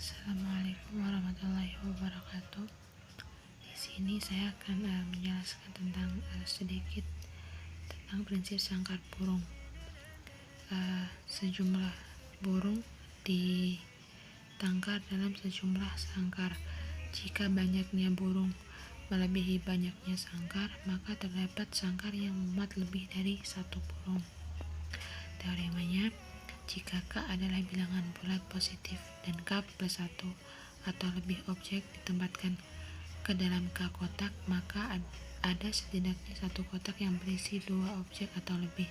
Assalamualaikum warahmatullahi wabarakatuh. Di sini saya akan menjelaskan tentang sedikit tentang prinsip sangkar burung. Sejumlah burung ditangkar dalam sejumlah sangkar. Jika banyaknya burung melebihi banyaknya sangkar, maka terdapat sangkar yang memuat lebih dari satu burung. Teoremanya, jika K adalah bilangan bulat positif dan K plus 1 atau lebih objek ditempatkan ke dalam K kotak, maka ada setidaknya satu kotak yang berisi dua objek atau lebih.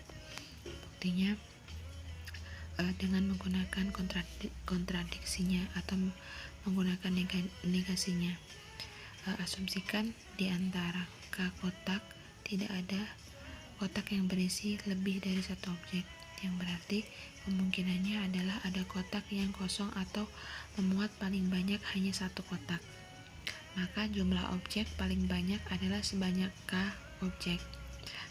Buktinya, dengan menggunakan kontradiksinya atau menggunakan negasinya. Asumsikan di antara K kotak tidak ada kotak yang berisi lebih dari satu objek, yang berarti kemungkinannya adalah ada kotak yang kosong atau memuat paling banyak hanya satu kotak. Maka jumlah objek paling banyak adalah sebanyak K objek.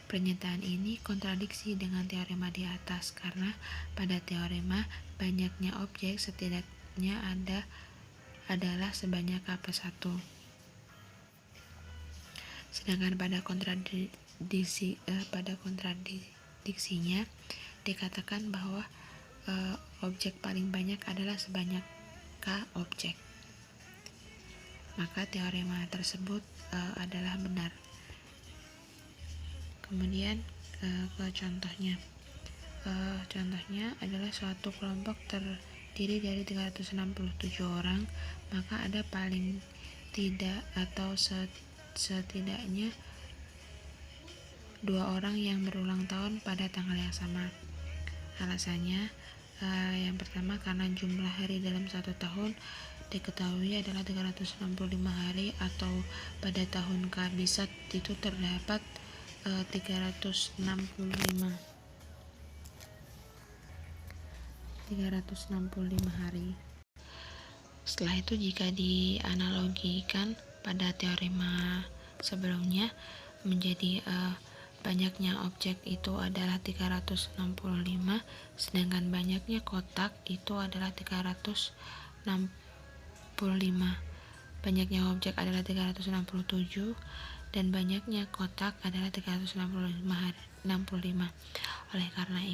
Pernyataan ini kontradiksi dengan teorema di atas, karena pada teorema banyaknya objek setidaknya adalah sebanyak K plus 1. Sedangkan pada kontradiksinya dikatakan bahwa objek paling banyak adalah sebanyak K objek. Maka teorema tersebut adalah benar. Kemudian ke contohnya. Contohnya adalah suatu kelompok terdiri dari 367 orang, maka ada paling tidak atau setidaknya 2 orang yang berulang tahun pada tanggal yang sama. Alasannya, yang pertama karena jumlah hari dalam satu tahun diketahui adalah 365 hari, atau pada tahun kabisat itu terdapat 365 hari. Setelah itu, jika dianalogikan pada teorema sebelumnya menjadi banyaknya objek itu adalah 365, sedangkan banyaknya kotak itu adalah 365. Banyaknya objek adalah 367 dan banyaknya kotak adalah 365. Oleh karena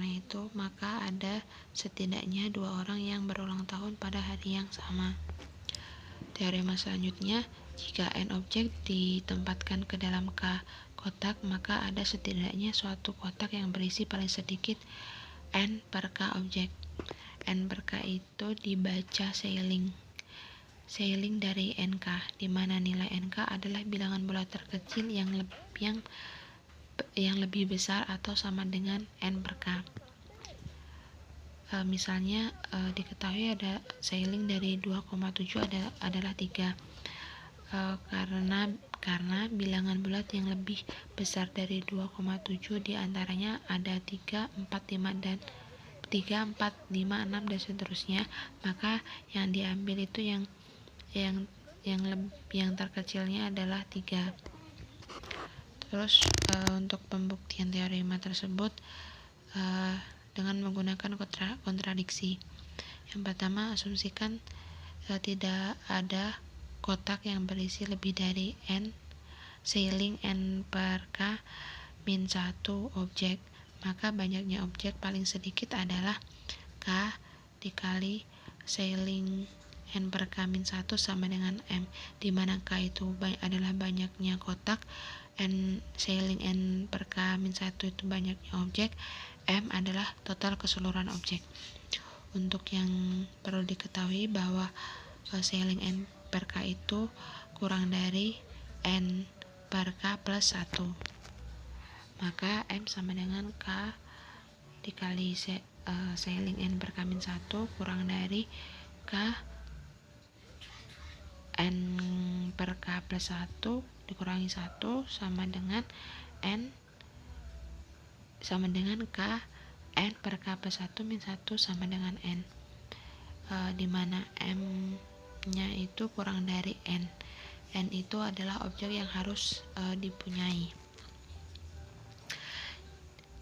itu maka ada setidaknya 2 orang yang berulang tahun pada hari yang sama. Teorema selanjutnya, jika n objek ditempatkan ke dalam K kotak, maka ada setidaknya suatu kotak yang berisi paling sedikit n per K objek. N per K itu dibaca Seiling dari NK, di mana nilai NK adalah bilangan bulat terkecil yang lebih besar atau sama dengan N per K. Misalnya diketahui ada Seiling dari 2,7 adalah 3, karena bilangan bulat yang lebih besar dari 2,7 diantaranya ada 3, 4, 5, 6 dan seterusnya, maka yang diambil itu yang terkecilnya adalah 3. Terus untuk pembuktian teorema tersebut dengan menggunakan kontradiksi. Yang pertama, asumsikan tidak ada kotak yang berisi lebih dari n Seiling n per K min 1 objek, maka banyaknya objek paling sedikit adalah K dikali Seiling n per K min 1 sama dengan M, di mana K itu adalah banyaknya kotak, Seiling n per K min 1 itu banyaknya objek, M adalah total keseluruhan objek. Untuk yang perlu diketahui bahwa Seiling n per K itu kurang dari n per K plus 1, maka M sama dengan K dikali Seiling n per K min 1 kurang dari K n per K plus 1 dikurangi 1 sama dengan K n per K plus 1 min 1 sama dengan N, dimana M nya itu kurang dari N. N itu adalah objek yang harus dipunyai.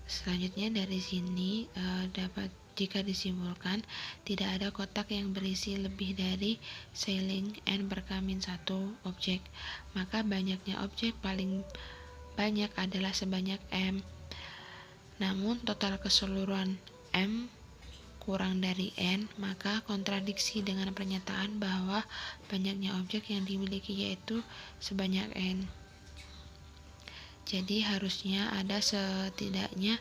Selanjutnya dari sini dapat Jika disimpulkan, tidak ada kotak yang berisi lebih dari sailing n per k-1 objek, maka banyaknya objek paling banyak adalah sebanyak m. Namun total keseluruhan m kurang dari n, maka kontradiksi dengan pernyataan bahwa banyaknya objek yang dimiliki yaitu sebanyak n. Jadi harusnya ada setidaknya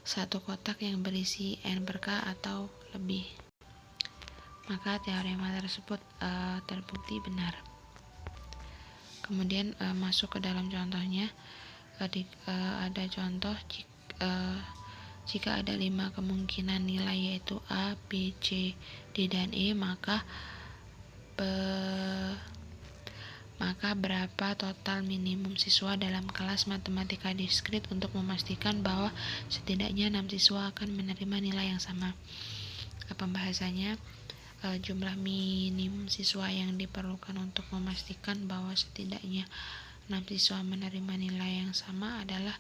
satu kotak yang berisi n per k atau lebih. Maka teorema tersebut terbukti benar. Kemudian masuk ke dalam contohnya. Ada contoh jika ada 5 kemungkinan nilai yaitu A, B, C, D, dan E, maka berapa total minimum siswa dalam kelas matematika diskrit untuk memastikan bahwa setidaknya 6 siswa akan menerima nilai yang sama. Pembahasannya, jumlah minimum siswa yang diperlukan untuk memastikan bahwa setidaknya 6 siswa menerima nilai yang sama adalah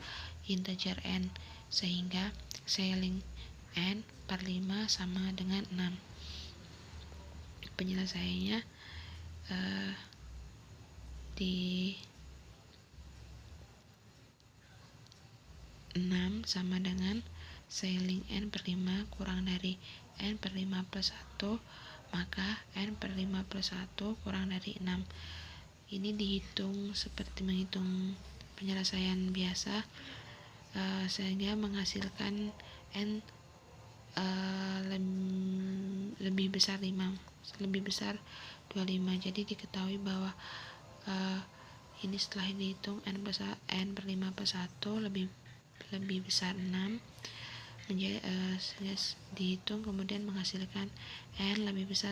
integer n, sehingga sailing n per 5 sama dengan 6. Penyelesaiannya di 6 sama dengan sailing n per 5 kurang dari n per 5 plus 1, maka n per 5 plus 1 kurang dari 6. Ini dihitung seperti menghitung penyelesaian biasa, sehingga menghasilkan n lebih besar 25. Jadi diketahui bahwa ini setelah dihitung n per 5 plus 1 lebih besar 6, menjadi dihitung kemudian menghasilkan n lebih besar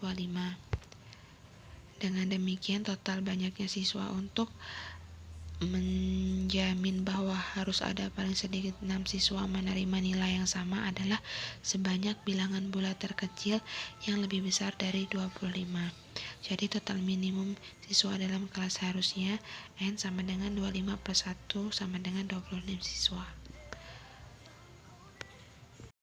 25. Dengan demikian, total banyaknya siswa untuk menjamin bahwa harus ada paling sedikit 6 siswa menerima nilai yang sama adalah sebanyak bilangan bulat terkecil yang lebih besar dari 25. Jadi total minimum siswa dalam kelas harusnya n sama dengan 25 plus 1 sama dengan 26 siswa.